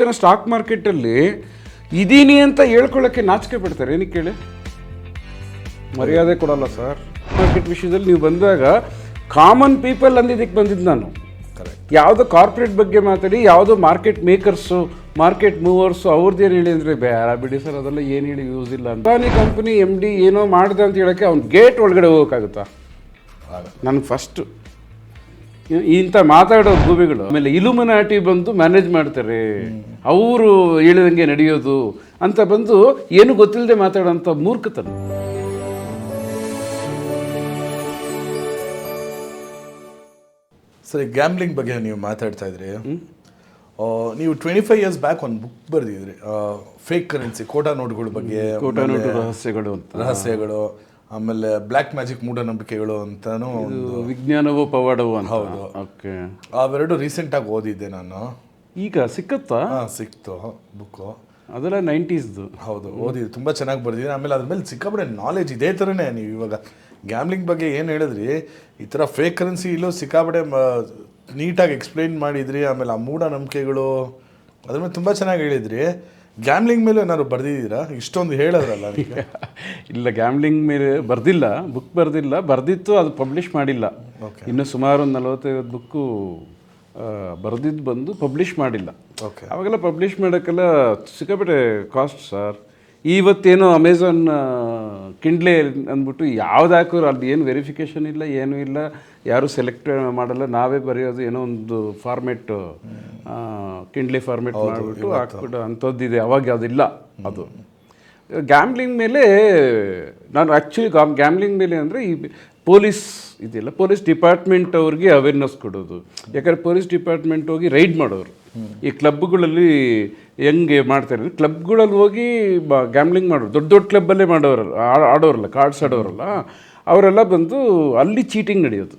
ಜನ ಸ್ಟಾಕ್ ಮಾರ್ಕೆಟಲ್ಲಿ ಇದೀನಿ ಅಂತ ಹೇಳ್ಕೊಳ್ಳೋಕ್ಕೆ ನಾಚಿಕೆ ಪಡ್ತಾರೆ. ಏನಕ್ಕೆ ಕೇಳಿ? ಮರ್ಯಾದೆ ಕೊಡಲ್ಲ ಸರ್. ಮಾರ್ಕೆಟ್ ವಿಷಯದಲ್ಲಿ ನೀವು ಬಂದಾಗ ಕಾಮನ್ ಪೀಪಲ್ ಅಂದಿದ್ದಕ್ಕೆ ಬಂದಿದ್ದು ನಾನು. ಯಾವುದೋ ಕಾರ್ಪೊರೇಟ್ ಬಗ್ಗೆ ಮಾತಾಡಿ, ಯಾವುದೋ ಮಾರ್ಕೆಟ್ ಮೇಕರ್ಸು, ಮಾರ್ಕೆಟ್ ಮೂವರ್ಸು ಅವ್ರದ್ದೇನು ಹೇಳಿ ಅಂದರೆ ಬೇಡ ಬಿಡಿ ಸರ್, ಅದೆಲ್ಲ ಏನು ಹೇಳಿ ಯೂಸ್ ಇಲ್ಲ. ಅದಾನಿ ಕಂಪ್ನಿ MD ಏನೋ ಮಾಡಿದೆ ಅಂತ ಹೇಳೋಕ್ಕೆ ಅವ್ನು ಗೇಟ್ ಒಳಗಡೆ ಹೋಗೋಕ್ಕಾಗುತ್ತಾ? ನನಗೆ ಫಸ್ಟು ಇಂಥ ಮಾತಾಡೋ ಭೂಮಿಗಳು. ಆಮೇಲೆ ಇಲುಮಿನಾಟಿ ಬಂದು ಮ್ಯಾನೇಜ್ ಮಾಡ್ತಾರೆ, ಅವರು ಹೇಳಿದಂಗೆ ನಡೆಯೋದು ಅಂತ ಬಂದು ಏನು ಗೊತ್ತಿಲ್ಲದೆ ಮಾತಾಡೋಂಥ ಮೂರ್ಖತನ. ಸರಿ, ಗ್ಯಾಮ್ಲಿಂಗ್ ಬಗ್ಗೆ ನೀವು ಮಾತಾಡ್ತಾ ಇದ್ರಿ. ನೀವು 25 years ಬ್ಯಾಕ್ ಒಂದು ಬುಕ್ ಬರೆದಿದ್ರಿ, ಫೇಕ್ ಕರೆನ್ಸಿ, ಕೋಟಾ ನೋಟ್ಗಳ ಬಗ್ಗೆ, ಕೋಟಾ ನೋಟು ರಹಸ್ಯಗಳು, ಆಮೇಲೆ ಬ್ಲ್ಯಾಕ್ ಮ್ಯಾಜಿಕ್ ಮೂಢನಂಬಿಕೆಗಳು ಅಂತಾನು, ವಿಜ್ಞಾನವೋ ಪವಾಡವೋ ಅಂತ. ಹೌದು, ಓಕೆ. ಅವೆರಡು ರೀಸೆಂಟಾಗಿ ಓದಿದ್ದೆ ನಾನು. ಈಗ ಸಿಕ್ಕತ್ತಾ? ಸಿಕ್ತು ಬುಕ್ಕು. ಅದೆಲ್ಲ 90s. ಹೌದು, ಓದಿದ್ದು ತುಂಬ ಚೆನ್ನಾಗಿ ಬರ್ದಿದ್ದೀನಿ. ಆಮೇಲೆ ಅದ್ರ ಮೇಲೆ ಸಿಕ್ಕಾಪಟ್ಟೆ ನಾಲೆಜ್. ಇದೇ ಥರನೇ ನೀವು ಇವಾಗ ಗ್ಯಾಮ್ಲಿಂಗ್ ಬಗ್ಗೆ ಏನು ಹೇಳಿದ್ರಿ, ಈ ಥರ ಫೇಕ್ ಕರೆನ್ಸಿ ಇಲ್ಲೂ ಸಿಕ್ಕಾಪಟ್ಟೆ ನೀಟಾಗಿ ಎಕ್ಸ್ಪ್ಲೈನ್ ಮಾಡಿದ್ರಿ. ಆಮೇಲೆ ಆ ಮೂಢನಂಬಿಕೆಗಳು ಅದ್ರ ಮೇಲೆ ತುಂಬ ಚೆನ್ನಾಗಿ ಹೇಳಿದ್ರಿ. ಗ್ಯಾಮ್ಲಿಂಗ್ ಮೇಲೆ ಏನಾದ್ರು ಬರ್ದಿದ್ದೀರಾ? ಇಷ್ಟೊಂದು ಹೇಳಿದ್ರಲ್ಲ. ಇಲ್ಲ, ಗ್ಯಾಮ್ಲಿಂಗ್ ಮೇಲೆ ಬರ್ದಿಲ್ಲ, ಬುಕ್ ಬರ್ದಿತ್ತು, ಅದು ಪಬ್ಲಿಷ್ ಮಾಡಿಲ್ಲ. ಇನ್ನು ಸುಮಾರು ಒಂದು 40-50 ಬುಕ್ಕು ಬರ್ದಿದ್ದು ಬಂದು ಪಬ್ಲಿಷ್ ಮಾಡಿಲ್ಲ. ಅವಾಗೆಲ್ಲ ಪಬ್ಲಿಷ್ ಮಾಡೋಕ್ಕೆಲ್ಲ ಸಿಕ್ಕಾಪಟ್ಟೆ ಕಾಸ್ಟ್ ಸರ್. ಇವತ್ತೇನೋ ಅಮೆಝಾನ್ ಕಿಂಡ್ಲೆ ಅಂದ್ಬಿಟ್ಟು ಯಾವ್ದು ಹಾಕೋರು ಅಲ್ಲಿ ಏನು ವೆರಿಫಿಕೇಷನ್ ಇಲ್ಲ, ಏನೂ ಇಲ್ಲ, ಯಾರೂ ಸೆಲೆಕ್ಟ್ ಮಾಡಲ್ಲ, ನಾವೇ ಬರೆಯೋದು. ಏನೋ ಒಂದು ಫಾರ್ಮೆಟ್, ಕಿಂಡ್ಲೆ ಫಾರ್ಮೆಟ್ ಮಾಡಿಬಿಟ್ಟು ಹಾಕ್ಬಿಟ್ಟು ಅಂಥದ್ದಿದೆ. ಅವಾಗ ಅದಿಲ್ಲ. ಅದು ಗ್ಯಾಮ್ಲಿಂಗ್ ಮೇಲೆ ನಾನು ಆ್ಯಕ್ಚುಲಿ ಗ್ಯಾಮ್ಲಿಂಗ್ ಮೇಲೆ ಅಂದರೆ ಈ ಪೊಲೀಸ್ ಇದೆಯಲ್ಲ, ಪೊಲೀಸ್ ಡಿಪಾರ್ಟ್ಮೆಂಟ್ ಅವ್ರಿಗೆ ಅವೇರ್ನೆಸ್ ಕೊಡೋದು. ಯಾಕಂದರೆ ಪೊಲೀಸ್ ಡಿಪಾರ್ಟ್ಮೆಂಟ್ ಹೋಗಿ ರೈಡ್ ಮಾಡೋರು. ಈ ಕ್ಲಬ್ಗಳಲ್ಲಿ ಹೆಂಗೆ ಮಾಡ್ತಾರೆ, ಕ್ಲಬ್ಗಳಲ್ಲಿ ಹೋಗಿ ಗ್ಯಾಮ್ಲಿಂಗ್ ಮಾಡೋರು, ದೊಡ್ಡ ದೊಡ್ಡ ಕ್ಲಬ್ಬಲ್ಲೇ ಮಾಡೋರಲ್ಲ, ಆಡೋರಲ್ಲ, ಕಾರ್ಡ್ಸ್ ಆಡೋರಲ್ಲ, ಅವರೆಲ್ಲ ಬಂದು ಅಲ್ಲಿ ಚೀಟಿಂಗ್ ನಡೆಯೋದು.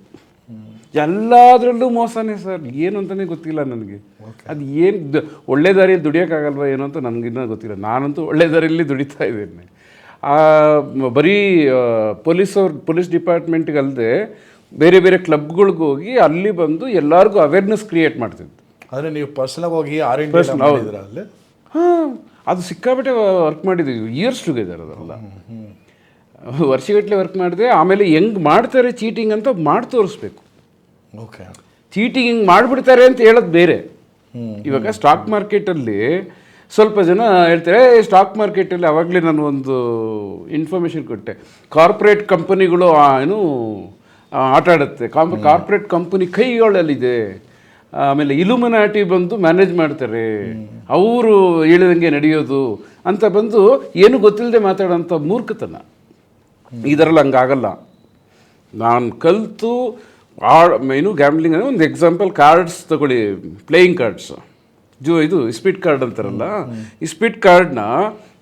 ಎಲ್ಲದರಲ್ಲೂ ಮೋಸನೇ ಸರ್. ಏನು ಅಂತಲೇ ಗೊತ್ತಿಲ್ಲ ನನಗೆ. ಅದು ಏನು ಒಳ್ಳೆ ದಾರಿಯಲ್ಲಿ ದುಡಿಯೋಕ್ಕಾಗಲ್ವ ಏನೋ ಅಂತ ನನಗಿನ್ನೂ ಗೊತ್ತಿಲ್ಲ. ನಾನಂತೂ ಒಳ್ಳೆ ದಾರಿಯಲ್ಲಿ ದುಡಿತಾ ಇದ್ದೇನೆ. ಬರೀ ಪೊಲೀಸ್ ಡಿಪಾರ್ಟ್ಮೆಂಟ್ಗಲ್ಲದೆ ಬೇರೆ ಬೇರೆ ಕ್ಲಬ್ಗಳಿಗೆ ಹೋಗಿ ಅಲ್ಲಿ ಬಂದು ಎಲ್ಲರಿಗೂ ಅವೇರ್ನೆಸ್ ಕ್ರಿಯೇಟ್ ಮಾಡ್ತಿದ್ದು. ಆದರೆ ನೀವು ಪರ್ಸನಲ್ ಹೋಗಿ ಅಲ್ಲಿ? ಹಾಂ, ಅದು ಸಿಕ್ಕಾಪಟ್ಟೆ ವರ್ಕ್ ಮಾಡಿದ್ದೀವಿ, ಇಯರ್ಸ್ ಟುಗೆದರ್. ಅದಲ್ಲ ವರ್ಷಗಟ್ಟಲೆ ವರ್ಕ್ ಮಾಡಿದೆ. ಆಮೇಲೆ ಹೆಂಗೆ ಮಾಡ್ತಾರೆ ಚೀಟಿಂಗ್ ಅಂತ ಮಾಡಿ ತೋರಿಸ್ಬೇಕು. ಓಕೆ, ಚೀಟಿಂಗ್ ಹಿಂಗೆ ಮಾಡಿಬಿಡ್ತಾರೆ ಅಂತ ಹೇಳೋದು ಬೇರೆ. ಇವಾಗ ಸ್ಟಾಕ್ ಮಾರ್ಕೆಟಲ್ಲಿ ಸ್ವಲ್ಪ ಜನ ಹೇಳ್ತಾರೆ, ಸ್ಟಾಕ್ ಮಾರ್ಕೆಟಲ್ಲಿ ಆವಾಗಲೇ ನಾನು ಒಂದು ಇನ್ಫಾರ್ಮೇಷನ್ ಕೊಟ್ಟೆ, ಕಾರ್ಪೊರೇಟ್ ಕಂಪನಿಗಳು ಏನು ಆಟ ಆಡುತ್ತೆ, ಕಾರ್ಪೊರೇಟ್ ಕಂಪನಿ ಕೈಗಳಲ್ಲಿದೆ, ಆಮೇಲೆ ಇಲುಮಿನಾಟಿ ಬಂದು ಮ್ಯಾನೇಜ್ ಮಾಡ್ತಾರೆ, ಅವರು ಹೇಳಿದಂಗೆ ನಡೆಯೋದು ಅಂತ ಬಂದು ಏನು ಗೊತ್ತಿಲ್ಲದೆ ಮಾತಾಡೋಂಥ ಮೂರ್ಖತನ. ಇದರಲ್ಲಿ ಹಂಗಾಗಲ್ಲ. ನಾನು ಕಲಿತು ಏನು ಗ್ಯಾಮ್ಲಿಂಗ್ ಅಂದರೆ ಒಂದು ಎಕ್ಸಾಂಪಲ್, ಕಾರ್ಡ್ಸ್ ತಗೊಳ್ಳಿ, ಪ್ಲೇಯಿಂಗ್ ಕಾರ್ಡ್ಸ್, ಇದು ಸ್ಪೀಡ್ ಕಾರ್ಡ್ ಅಂತಾರಲ್ಲ, ಈ ಸ್ಪೀಡ್ ಕಾರ್ಡ್ನ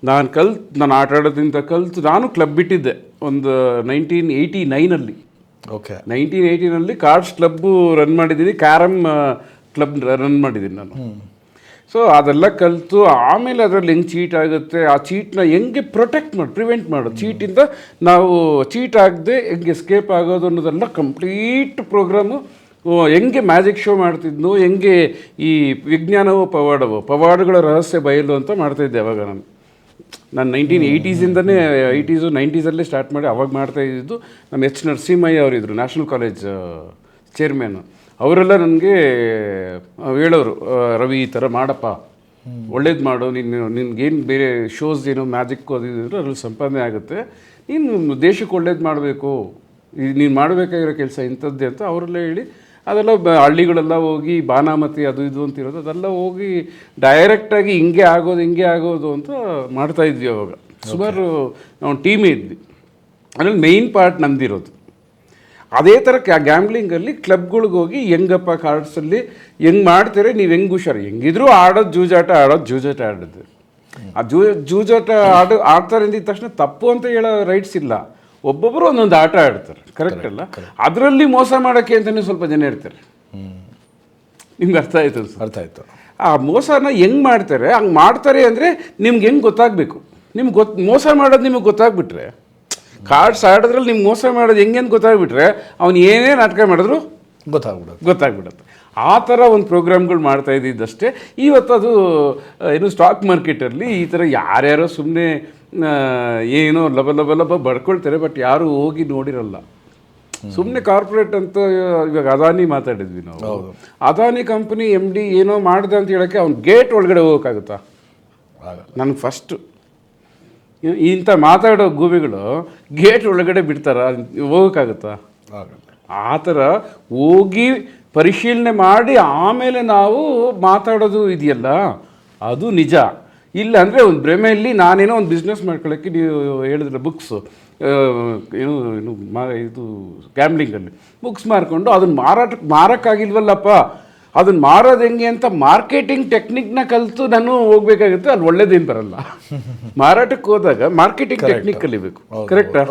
ನಾನು ಆಟ ಆಡೋದ್ರಿಂದ ಕಲಿತು ನಾನು ಕ್ಲಬ್ ಬಿಟ್ಟಿದ್ದೆ ಒಂದು 1989. ಓಕೆ, 1980 ಕಾರ್ಡ್ಸ್ ಕ್ಲಬ್ಬು ರನ್ ಮಾಡಿದ್ದೀನಿ, ಕ್ಯಾರಮ್ ಕ್ಲಬ್ ರನ್ ಮಾಡಿದ್ದೀನಿ ನಾನು. ಸೊ ಅದೆಲ್ಲ ಕಲಿತು ಆಮೇಲೆ ಅದರಲ್ಲಿ ಹೆಂಗೆ ಚೀಟ್ ಆಗುತ್ತೆ, ಆ ಚೀಟ್ನ ಹೆಂಗೆ ಪ್ರಿವೆಂಟ್ ಮಾಡೋದು, ಚೀಟಿಂದ ನಾವು ಚೀಟ್ ಆಗದೆ ಹೆಂಗೆ ಎಸ್ಕೇಪ್ ಆಗೋದು ಅನ್ನೋದೆಲ್ಲ ಕಂಪ್ಲೀಟ್ ಪ್ರೋಗ್ರಾಮು. ಹೆಂಗೆ ಮ್ಯಾಜಿಕ್ ಶೋ ಮಾಡ್ತಿದ್ನು, ಹೆಂಗೆ ಈ ವಿಜ್ಞಾನವೋ ಪವಾಡಗಳ ರಹಸ್ಯ ಬಯಲು ಅಂತ ಮಾಡ್ತಾಯಿದ್ದೆ ಅವಾಗ. ನಾನು 1980s 90s ಸ್ಟಾರ್ಟ್ ಮಾಡಿ ಅವಾಗ ಮಾಡ್ತಾಯಿದ್ದು. ನಮ್ಮ H. Narasimhaiah ಅವರಿದ್ದರು, national college ಚೇರ್ಮನ್ನು. ಅವರೆಲ್ಲ ನನಗೆ ಹೇಳೋರು, ರವಿ ಈ ಥರ ಮಾಡಪ್ಪ, ಒಳ್ಳೇದು ಮಾಡು, ನಿನ್ಗೇನು ಬೇರೆ ಶೋಸ್ ಏನೋ ಮ್ಯಾಜಿಕ್ ಓದಿದ್ರು ಅದ್ರಲ್ಲಿ ಸಂಪಾದನೆ ಆಗುತ್ತೆ, ನೀನು ದೇಶಕ್ಕೆ ಒಳ್ಳೇದು ಮಾಡಬೇಕು, ನೀನು ಮಾಡಬೇಕಾಗಿರೋ ಕೆಲಸ ಇಂಥದ್ದೇ ಅಂತ ಅವರೆಲ್ಲ ಹೇಳಿ, ಅದೆಲ್ಲ ಹಳ್ಳಿಗಳೆಲ್ಲ ಹೋಗಿ ಬಾನಾಮತಿ ಅದು ಇದು ಅಂತಿರೋದು, ಅದೆಲ್ಲ ಹೋಗಿ ಡೈರೆಕ್ಟಾಗಿ ಹಿಂಗೆ ಆಗೋದು ಅಂತ ಮಾಡ್ತಾಯಿದ್ವಿ. ಅವಾಗ ಸುಮಾರು ನಾವು ಟೀಮೇ ಇದ್ವಿ. ಅದ್ರಲ್ಲಿ ಮೇಯ್ನ್ ಪಾರ್ಟ್ ನಂದಿರೋದು. ಅದೇ ಥರ ಗ್ಯಾಮ್ಲಿಂಗಲ್ಲಿ ಕ್ಲಬ್ಗಳಿಗೆ ಹೋಗಿ ಹೆಂಗಪ್ಪ ಕಾರ್ಡ್ಸಲ್ಲಿ ಹೆಂಗೆ ಮಾಡ್ತಾರೆ, ನೀವು ಹೆಂಗೆ ಹುಷಾರು, ಹೆಂಗಿದ್ರು ಜೂಜಾಟ ಆಡೋದು. ಆ ಜೂಜಾಟ ಆಡ್ತಾರೆ ಅಂದಿದ ತಕ್ಷಣ ತಪ್ಪು ಅಂತ ಹೇಳೋ ರೈಟ್ಸ್ ಇಲ್ಲ. ಒಬ್ಬೊಬ್ಬರು ಒಂದೊಂದು ಆಟ ಆಡ್ತಾರೆ, ಕರೆಕ್ಟ್ ಅಲ್ಲ? ಅದರಲ್ಲಿ ಮೋಸ ಮಾಡೋಕ್ಕೆ ಅಂತಲೇ ಸ್ವಲ್ಪ ಜನ ಇರ್ತಾರೆ. ನಿಮ್ಗೆ ಅರ್ಥ ಆಯ್ತು? ಅರ್ಥ ಆಯಿತು. ಆ ಮೋಸನ ಹೆಂಗೆ ಮಾಡ್ತಾರೆ, ಹಂಗೆ ಮಾಡ್ತಾರೆ ಅಂದರೆ ನಿಮ್ಗೆ ಹೆಂಗೆ ಗೊತ್ತಾಗಬೇಕು, ಮೋಸ ಮಾಡೋದು ನಿಮಗೆ ಗೊತ್ತಾಗ್ಬಿಟ್ರೆ, ಕಾರ್ಡ್ಸ್ ಆಡೋದ್ರಲ್ಲಿ ನಿಮ್ಗೆ ಮೋಸ ಮಾಡೋದು ಹೆಂಗೆ ಅಂತ ಗೊತ್ತಾಗ್ಬಿಟ್ರೆ, ಅವ್ನು ಏನೇ ನಾಟಕ ಮಾಡಿದ್ರು ಗೊತ್ತಾಗ್ಬಿಡುತ್ತೆ. ಆ ಥರ ಒಂದು ಪ್ರೋಗ್ರಾಮ್ಗಳು ಮಾಡ್ತಾ ಇದ್ದಿದ್ದಷ್ಟೇ. ಇವತ್ತು ಅದು ಏನು ಸ್ಟಾಕ್ ಮಾರ್ಕೆಟಲ್ಲಿ ಈ ಥರ ಯಾರ್ಯಾರೋ ಸುಮ್ಮನೆ ಏನೋ ಲಬ ಬಡ್ಕೊಳ್ತಾರೆ, ಬಟ್ ಯಾರು ಹೋಗಿ ನೋಡಿರಲ್ಲ. ಸುಮ್ಮನೆ ಕಾರ್ಪೊರೇಟ್ ಅಂತ ಇವಾಗ ಅದಾನಿ ಮಾತಾಡಿದ್ವಿ ನಾವು. ಅದಾನಿ ಕಂಪ್ನಿ MD ಏನೋ ಮಾಡಿದೆ ಅಂತ ಹೇಳೋಕ್ಕೆ ಅವ್ನು ಗೇಟ್ ಒಳಗಡೆ ಹೋಗೋಕ್ಕಾಗುತ್ತಾ? ನನಗೆ ಫಸ್ಟು ಇಂಥ ಮಾತಾಡೋ ಗೂಬೆಗಳು ಗೇಟ್ ಒಳಗಡೆ ಬಿಡ್ತಾರ? ಹೋಗೋಕ್ಕಾಗುತ್ತಾ? ಆ ಥರ ಹೋಗಿ ಪರಿಶೀಲನೆ ಮಾಡಿ ಆಮೇಲೆ ನಾವು ಮಾತಾಡೋದು ಇದೆಯಲ್ಲ, ಅದು ನಿಜ. ಇಲ್ಲ ಅಂದರೆ ಒಂದು ಭ್ರಮೆಯಲ್ಲಿ ನಾನೇನೋ ಒಂದು ಬಿಸ್ನೆಸ್ ಮಾಡ್ಕೊಳ್ಳೋಕ್ಕೆ ನೀವು ಹೇಳಿದ್ರೆ ಬುಕ್ಸು ಏನು ಏನು ಇದು ಗ್ಯಾಮ್ಲಿಂಗಲ್ಲಿ ಬುಕ್ಸ್ ಮಾರ್ಕೊಂಡು ಅದನ್ನು ಮಾರೋಕ್ಕಾಗಿಲ್ವಲ್ಲಪ್ಪ, ಅದನ್ನು ಮಾರೋದು ಹೆಂಗೆ ಅಂತ ಮಾರ್ಕೆಟಿಂಗ್ ಟೆಕ್ನಿಕ್ನ ಕಲಿತು ನಾನು ಹೋಗ್ಬೇಕಾಗುತ್ತೆ. ಅಲ್ಲಿ ಒಳ್ಳೇದೇನು ಬರಲ್ಲ. ಮಾರಾಟಕ್ಕೆ ಹೋದಾಗ ಮಾರ್ಕೆಟಿಂಗ್ ಟೆಕ್ನಿಕ್ ಕಲಿಬೇಕು. ಕರೆಕ್ಟಾ?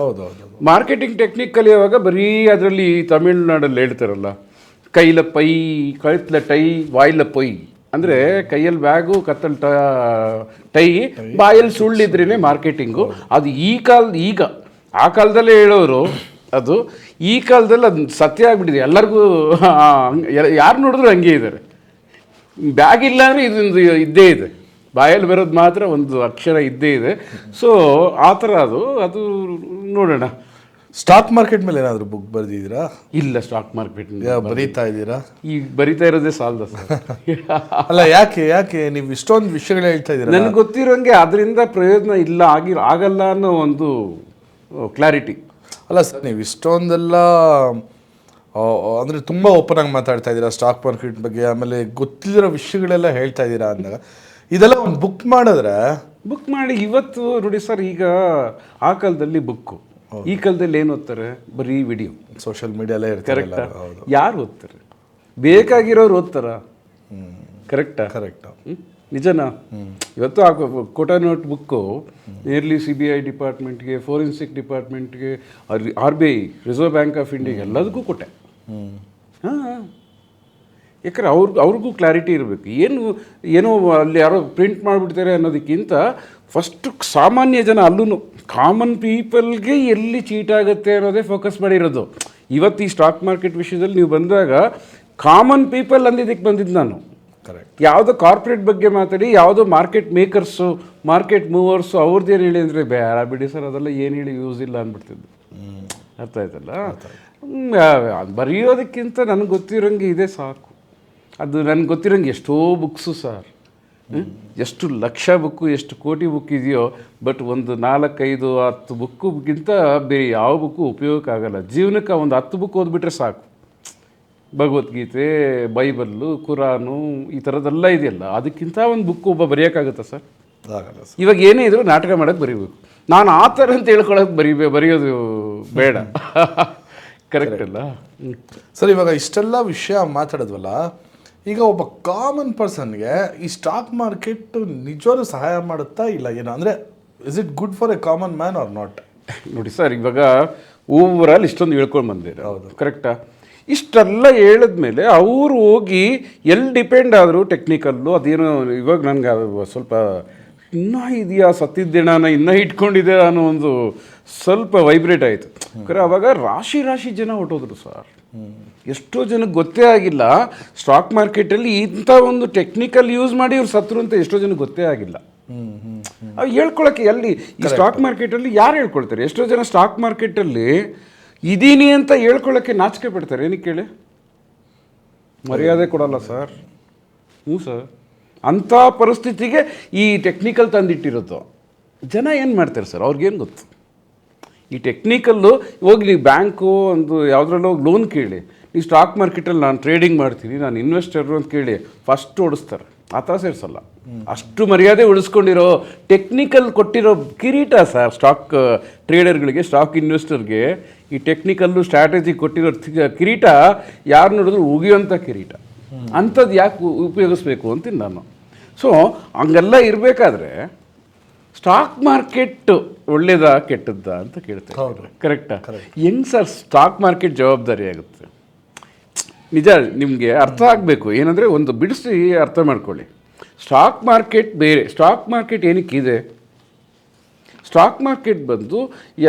ಮಾರ್ಕೆಟಿಂಗ್ ಟೆಕ್ನಿಕ್ ಕಲಿಯುವಾಗ ಬರೀ ಅದರಲ್ಲಿ ತಮಿಳ್ನಾಡಲ್ಲಿ ಹೇಳ್ತಾರಲ್ಲ, ಕೈಲ ಪೈ ಕழுத்துல ಟೈ ವಾಯಿಲ ಪೊಯ್ ಅಂದರೆ ಕೈಯಲ್ಲಿ ಬ್ಯಾಗು ಕತ್ತಲ್ ಟೈ ಬಾಯಲ್ಲಿ ಸುಳ್ಳಿದ್ರೇ ಮಾರ್ಕೆಟಿಂಗು. ಅದು ಈಗ ಆ ಕಾಲದಲ್ಲೇ ಹೇಳೋರು, ಅದು ಈ ಕಾಲದಲ್ಲಿ ಅದು ಸತ್ಯ ಆಗಿಬಿಟ್ಟಿದೆ. ಎಲ್ಲರಿಗೂ ಯಾರು ನೋಡಿದ್ರು ಹಂಗೆ ಇದ್ದಾರೆ. ಬ್ಯಾಗ್ ಇಲ್ಲ ಅಂದರೆ ಇದೊಂದು ಇದ್ದೇ ಇದೆ, ಬಾಯಲ್ಲಿ ಬರೋದು ಮಾತ್ರ ಒಂದು ಅಕ್ಷರ ಇದ್ದೇ ಇದೆ. ಸೊ ಆ ಥರ ಅದು ನೋಡೋಣ. ಸ್ಟಾಕ್ ಮಾರ್ಕೆಟ್ ಮೇಲೆ ಏನಾದರೂ ಬುಕ್ ಬರೆದಿದ್ದೀರಾ? ಇಲ್ಲ, ಸ್ಟಾಕ್ ಮಾರ್ಕೆಟ್ ಬರೀತಾ ಇದ್ದೀರಾ? ಈಗ ಬರಿತಾ ಇರೋದೇ ಸಾಲದ ಸರ್. ಅಲ್ಲ, ಯಾಕೆ ನೀವು ಇಷ್ಟೊಂದು ವಿಷಯಗಳು ಹೇಳ್ತಾ ಇದ್ದೀರಾ? ನನಗೆ ಗೊತ್ತಿರೋಂಗೆ ಅದರಿಂದ ಪ್ರಯೋಜನ ಇಲ್ಲ, ಆಗಲ್ಲ ಅನ್ನೋ ಒಂದು ಕ್ಲಾರಿಟಿ. ಅಲ್ಲ ಸರ್, ನೀವು ಇಷ್ಟೊಂದೆಲ್ಲ ಅಂದರೆ ತುಂಬ ಓಪನ್ ಆಗಿ ಮಾತಾಡ್ತಾ ಇದ್ದೀರಾ ಸ್ಟಾಕ್ ಮಾರ್ಕೆಟ್ ಬಗ್ಗೆ, ಆಮೇಲೆ ಗೊತ್ತಿರೋ ವಿಷಯಗಳೆಲ್ಲ ಹೇಳ್ತಾ ಇದ್ದೀರಾ ಅಂದಾಗ ಇದೆಲ್ಲ ಒಂದು ಬುಕ್ ಮಾಡಿ ಇವತ್ತು ನೋಡಿ ಸರ್, ಈಗ ಆ ಕಾಲದಲ್ಲಿ ಬುಕ್ಕು, ಈ ಕಾಲದಲ್ಲಿ ಏನು ಓದ್ತಾರೆ? ಬರೀ ವಿಡಿಯೋ, ಸೋಷಿಯಲ್ ಮೀಡಿಯಾಲೇ ಇರ್ತಾರೆ. ಕರೆಕ್ಟಾ? ಯಾರು ಓದ್ತಾರೆ? ಬೇಕಾಗಿರೋರು ಓದ್ತಾರ? ಕರೆಕ್ಟಾ? ನಿಜನಾ? ಇವತ್ತು ಆ ಕೋಟಾ ನೋಟ್ ಬುಕ್ಕು ನಿಯರ್ಲಿ CBI ಡಿಪಾರ್ಟ್ಮೆಂಟ್ಗೆ, ಫೋರೆನ್ಸಿಕ್ ಡಿಪಾರ್ಟ್ಮೆಂಟ್ಗೆ, RBI ರಿಸರ್ವ್ ಬ್ಯಾಂಕ್ ಆಫ್ ಇಂಡಿಯಾಗೆ ಎಲ್ಲದಕ್ಕೂ ಕೊಟ್ಟೆ. ಹಾಂ, ಯಾಕಂದ್ರೆ ಅವ್ರಿಗೂ ಕ್ಲಾರಿಟಿ ಇರಬೇಕು. ಏನೋ ಅಲ್ಲಿ ಯಾರೋ ಪ್ರಿಂಟ್ ಮಾಡಿಬಿಡ್ತಾರೆ ಅನ್ನೋದಕ್ಕಿಂತ ಫಸ್ಟು ಸಾಮಾನ್ಯ ಜನ, ಅಲ್ಲೂ ಕಾಮನ್ ಪೀಪಲ್ಗೆ ಎಲ್ಲಿ ಚೀಟ್ ಆಗುತ್ತೆ ಅನ್ನೋದೇ ಫೋಕಸ್ ಮಾಡಿರೋದು. ಇವತ್ತು ಈ ಸ್ಟಾಕ್ ಮಾರ್ಕೆಟ್ ವಿಷಯದಲ್ಲಿ ನೀವು ಬಂದಾಗ ಕಾಮನ್ ಪೀಪಲ್ ಅಂದಿದ್ದಕ್ಕೆ ಬಂದಿದ್ದು ನಾನು. ಕರೆಕ್ಟ್. ಯಾವುದೋ ಕಾರ್ಪೊರೇಟ್ ಬಗ್ಗೆ ಮಾತಾಡಿ, ಯಾವುದೋ ಮಾರ್ಕೆಟ್ ಮೇಕರ್ಸು, ಮಾರ್ಕೆಟ್ ಮೂವರ್ಸು ಅವ್ರದ್ದೇನು ಹೇಳಿ ಅಂದರೆ ಬೇಡ ಬಿಡಿ ಸರ್, ಅದೆಲ್ಲ ಏನು ಹೇಳಿ ಯೂಸ್ ಇಲ್ಲ ಅಂದ್ಬಿಡ್ತಿದ್ದು. ಅರ್ಥ ಆಯ್ತಲ್ಲ? ಬರೆಯೋದಕ್ಕಿಂತ ನನಗೆ ಗೊತ್ತಿರೋಂಗೆ ಇದೆ ಸಾಕು. ಅದು ನನಗೆ ಗೊತ್ತಿರೋಂಗೆ ಎಷ್ಟೋ ಬುಕ್ಸು ಸರ್, ಎಷ್ಟು ಲಕ್ಷ ಬುಕ್ಕು, ಎಷ್ಟು ಕೋಟಿ ಬುಕ್ ಇದೆಯೋ, ಬಟ್ ಒಂದು 4, 5, 10 ಬುಕ್ಕಿಂತ ಬೇರೆ ಯಾವ ಬುಕ್ಕು ಉಪಯೋಗಕ್ಕೆ ಆಗಲ್ಲ. ಜೀವನಕ್ಕೆ ಒಂದು 10 ಬುಕ್ ಓದ್ಬಿಟ್ರೆ ಸಾಕು. ಭಗವದ್ಗೀತೆ, ಬೈಬಲ್ಲು, ಕುರಾನು, ಈ ಥರದ್ದೆಲ್ಲ ಇದೆಯಲ್ಲ, ಅದಕ್ಕಿಂತ ಒಂದು ಬುಕ್ ಒಬ್ಬ ಬರೆಯೋಕ್ಕಾಗುತ್ತಾ ಸರ್? ಆಗಲ್ಲ. ಇವಾಗ ಏನೇ ಇದ್ರು ನಾಟಕ ಮಾಡೋಕ್ಕೆ ಬರೀಬೇಕು. ನಾನು ಆ ಥರ ಅಂತ ಹೇಳ್ಕೊಳಕ್ಕೆ ಬರೆಯೋದು ಬೇಡ. ಕರೆಕ್ಟ್ ಅಲ್ಲ ಸರ್? ಇವಾಗ ಇಷ್ಟೆಲ್ಲ ವಿಷಯ ಮಾತಾಡೋದ್ವಲ್ಲ, ಈಗ ಒಬ್ಬ ಕಾಮನ್ ಪರ್ಸನ್ಗೆ ಈ ಸ್ಟಾಕ್ ಮಾರ್ಕೆಟ್ ನಿಜವಾಗ್ಲೂ ಸಹಾಯ ಮಾಡುತ್ತಾ ಇಲ್ಲ ಏನೋ? ಅಂದರೆ is it good for a common man or not? ನೋಡಿ ಸರ್, ಇವಾಗ ಓವರಾಲ್ ಇಷ್ಟೊಂದು ಹೇಳ್ಕೊಂಡು ಬಂದಿರ. ಹೌದು, ಕರೆಕ್ಟಾ? ಇಷ್ಟೆಲ್ಲ ಹೇಳಿದ್ಮೇಲೆ ಅವರು ಹೋಗಿ ಎಲ್ಲಿ ಡಿಪೆಂಡ್ ಆದರು ಟೆಕ್ನಿಕಲ್ಲು, ಅದೇನೋ ಇವಾಗ ನನಗೆ ಸ್ವಲ್ಪ ಇನ್ನೂ ಇದೆಯಾ ಸತ್ತಿದ್ದೇಣ ಇನ್ನೂ ಇಟ್ಕೊಂಡಿದೆ ಅನ್ನೋ ಒಂದು ಸ್ವಲ್ಪ ವೈಬ್ರೇಟ್ ಆಯಿತು. ಯಾಕಂದರೆ ಅವಾಗ ರಾಶಿ ಜನ ಹೊಟ್ಟೋದ್ರು ಸರ್. ಎಷ್ಟೋ ಜನಕ್ಕೆ ಗೊತ್ತೇ ಆಗಿಲ್ಲ ಸ್ಟಾಕ್ ಮಾರ್ಕೆಟಲ್ಲಿ ಇಂಥ ಒಂದು ಟೆಕ್ನಿಕಲ್ ಯೂಸ್ ಮಾಡಿ ಇವ್ರು ಸತ್ರು ಅಂತ. ಎಷ್ಟೋ ಜನಕ್ಕೆ ಗೊತ್ತೇ ಆಗಿಲ್ಲ. ಅವು ಹೇಳ್ಕೊಳಕ್ಕೆ ಎಲ್ಲಿ ಈ ಸ್ಟಾಕ್ ಮಾರ್ಕೆಟಲ್ಲಿ ಯಾರು ಹೇಳ್ಕೊಳ್ತಾರೆ? ಎಷ್ಟೋ ಜನ ಸ್ಟಾಕ್ ಮಾರ್ಕೆಟಲ್ಲಿ ಇದೀನಿ ಅಂತ ಹೇಳ್ಕೊಳ್ಳೋಕ್ಕೆ ನಾಚಿಕೆ ಪಡ್ತಾರೆ. ಏನಕ್ಕೆ ಹೇಳಿ? ಮರ್ಯಾದೆ ಕೊಡಲ್ಲ ಸರ್. ಸರ್, ಅಂಥ ಪರಿಸ್ಥಿತಿಗೆ ಈ ಟೆಕ್ನಿಕಲ್ ತಂದಿಟ್ಟಿರುತ್ತೋ ಜನ ಏನು ಮಾಡ್ತಾರೆ ಸರ್? ಅವ್ರಿಗೇನು ಗೊತ್ತು? ಈ ಟೆಕ್ನಿಕಲ್ಲು ಹೋಗಿ ನೀವು ಬ್ಯಾಂಕು ಒಂದು ಯಾವುದ್ರಲ್ಲೋ ಹೋಗಿ ಲೋನ್ ಕೇಳಿ, ಈ ಸ್ಟಾಕ್ ಮಾರ್ಕೆಟಲ್ಲಿ ನಾನು ಟ್ರೇಡಿಂಗ್ ಮಾಡ್ತೀನಿ, ನಾನು ಇನ್ವೆಸ್ಟರು ಅಂತ ಕೇಳಿ ಫಸ್ಟ್ ಓಡಿಸ್ತಾರೆ. ಆ ಥರ ಸೇರಿಸಲ್ಲ. ಅಷ್ಟು ಮರ್ಯಾದೆ ಉಳಿಸ್ಕೊಂಡಿರೋ ಟೆಕ್ನಿಕಲ್ ಕೊಟ್ಟಿರೋ ಕಿರೀಟ ಸರ್ ಸ್ಟಾಕ್ ಟ್ರೇಡರ್ಗಳಿಗೆ, ಸ್ಟಾಕ್ ಇನ್ವೆಸ್ಟರ್ಗೆ ಈ ಟೆಕ್ನಿಕಲ್ಲು ಸ್ಟ್ರಾಟಜಿ ಕೊಟ್ಟಿರೋ ಕಿರೀಟ ಯಾರು ನೋಡಿದ್ರು ಉಗಿಯೋಂಥ ಕಿರೀಟ. ಅಂಥದ್ದು ಯಾಕೆ ಉಪಯೋಗಿಸ್ಬೇಕು ಅಂತೀನಿ ನಾನು. ಸೊ ಹಂಗೆಲ್ಲ ಇರಬೇಕಾದ್ರೆ ಸ್ಟಾಕ್ ಮಾರ್ಕೆಟ್ ಒಳ್ಳೇದಾ ಕೆಟ್ಟದ್ದಾ ಅಂತ ಕೇಳ್ತಾರೆ. ಕರೆಕ್ಟಾ? ಹೆಂಗೆ ಸರ್ ಸ್ಟಾಕ್ ಮಾರ್ಕೆಟ್ ಜವಾಬ್ದಾರಿ ಆಗುತ್ತೆ? ನಿಜ ನಿಮಗೆ ಅರ್ಥ ಆಗಬೇಕು. ಏನಂದರೆ ಒಂದು ಬಿಡಿಸಿ ಅರ್ಥ ಮಾಡ್ಕೊಳ್ಳಿ. ಸ್ಟಾಕ್ ಮಾರ್ಕೆಟ್ ಬೇರೆ, ಸ್ಟಾಕ್ ಮಾರ್ಕೆಟ್ ಏನಕ್ಕಿದೆ? ಸ್ಟಾಕ್ ಮಾರ್ಕೆಟ್ ಬಂದು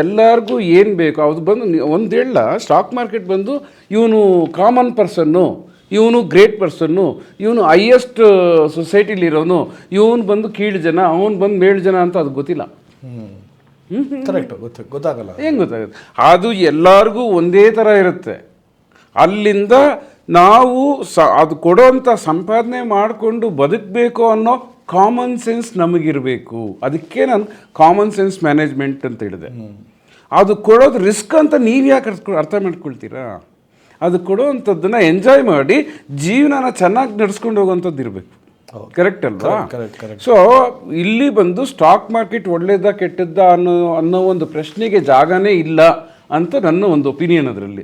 ಎಲ್ಲರಿಗೂ ಏನು ಬೇಕು ಅದು ಬಂದು ಒಂದು ಹೇಳ ಸ್ಟಾಕ್ ಮಾರ್ಕೆಟ್ ಬಂದು ಇವನು ಕಾಮನ್ ಪರ್ಸನ್ನು, ಇವನು ಗ್ರೇಟ್ ಪರ್ಸನ್ನು, ಇವನು ಹೈಯೆಸ್ಟ್ ಸೊಸೈಟಿಲಿರೋನು, ಇವನು ಬಂದು ಕೀಳು ಜನ, ಅವನು ಬಂದು ಮೇಳು ಜನ ಅಂತ ಅದು ಗೊತ್ತಿಲ್ಲ. ಕರೆಕ್ಟ್, ಗೊತ್ತಾಗಲ್ಲ. ಹೆಂಗೆ ಗೊತ್ತಾಗುತ್ತೆ? ಅದು ಎಲ್ಲರಿಗೂ ಒಂದೇ ಥರ ಇರುತ್ತೆ. ಅಲ್ಲಿಂದ ನಾವು ಅದು ಕೊಡೋಂಥ ಸಂಪಾದನೆ ಮಾಡಿಕೊಂಡು ಬದುಕಬೇಕು ಅನ್ನೋ ಕಾಮನ್ ಸೆನ್ಸ್ ನಮಗಿರಬೇಕು. ಅದಕ್ಕೆ ನಾನು ಕಾಮನ್ ಸೆನ್ಸ್ ಮ್ಯಾನೇಜ್ಮೆಂಟ್ ಅಂತ ಹೇಳಿದೆ. ಅದು ಕೊಡೋದು ರಿಸ್ಕ್ ಅಂತ ನೀವು ಯಾಕೆ ಅರ್ಥ ಮಾಡ್ಕೊಳ್ತೀರಾ? ಅದು ಕೊಡೋವಂಥದ್ದನ್ನು ಎಂಜಾಯ್ ಮಾಡಿ ಜೀವನನ ಚೆನ್ನಾಗಿ ನಡ್ಸ್ಕೊಂಡು ಹೋಗೋವಂಥದ್ದು ಇರಬೇಕು. ಕರೆಕ್ಟ್ ಅಲ್ವಾ? ಸೊ ಇಲ್ಲಿ ಬಂದು ಸ್ಟಾಕ್ ಮಾರ್ಕೆಟ್ ಒಳ್ಳೇದಾ ಕೆಟ್ಟದ್ದಾ ಅನ್ನೋ ಒಂದು ಪ್ರಶ್ನೆಗೆ ಜಾಗನೇ ಇಲ್ಲ ಅಂತ ನನ್ನ ಒಂದು ಒಪಿನಿಯನ್. ಅದರಲ್ಲಿ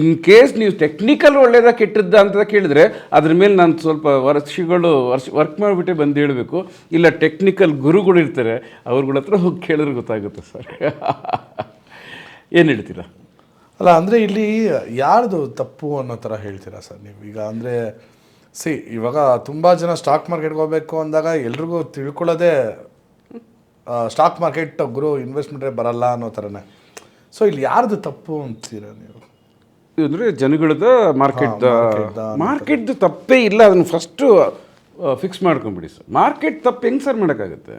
ಇನ್ ಕೇಸ್ ನೀವು ಟೆಕ್ನಿಕಲ್ ಒಳ್ಳೇದಾ ಕೆಟ್ಟದ್ದಾ ಅಂತ ಕೇಳಿದ್ರೆ ಅದ್ರ ಮೇಲೆ ನಾನು ಸ್ವಲ್ಪ ವರ್ಕ್ ಮಾಡಿಬಿಟ್ಟೆ ಬಂದು ಹೇಳಬೇಕು. ಇಲ್ಲ ಟೆಕ್ನಿಕಲ್ ಗುರುಗಳು ಇರ್ತಾರೆ, ಅವ್ರಗಳ ಹತ್ರ ಹೋಗಿ ಕೇಳಿದ್ರೆ ಗೊತ್ತಾಗುತ್ತೆ ಸರ್. ಏನು ಹೇಳ್ತೀರಾ? ಅಲ್ಲ ಅಂದರೆ ಇಲ್ಲಿ ಯಾರ್ದು ತಪ್ಪು ಅನ್ನೋ ಥರ ಹೇಳ್ತೀರಾ ಸರ್ ನೀವು? ಈಗ ಅಂದರೆ ಇವಾಗ ತುಂಬ ಜನ ಸ್ಟಾಕ್ ಮಾರ್ಕೆಟ್ಗೆ ಹೋಗಬೇಕು ಅಂದಾಗ ಎಲ್ರಿಗೂ ತಿಳ್ಕೊಳ್ಳೋದೇ ಸ್ಟಾಕ್ ಮಾರ್ಕೆಟ್ ಗುರು ಇನ್ವೆಸ್ಟ್ಮೆಂಟ್ರೆ ಬರಲ್ಲ ಅನ್ನೋ ಥರನೇ. ಸೊ ಇಲ್ಲಿ ಯಾರ್ದು ತಪ್ಪು ಅಂತೀರಾ ನೀವು? ಅಂದರೆ ಜನಗಳದ ಮಾರ್ಕೆಟ್ದು ತಪ್ಪೇ ಇಲ್ಲ. ಅದನ್ನು ಫಸ್ಟು ಫಿಕ್ಸ್ ಮಾಡ್ಕೊಂಬಿಡಿ ಸರ್. ಮಾರ್ಕೆಟ್ ತಪ್ಪು ಹೆಂಗೆ ಸರ್ ಮಾಡೋಕ್ಕಾಗುತ್ತೆ?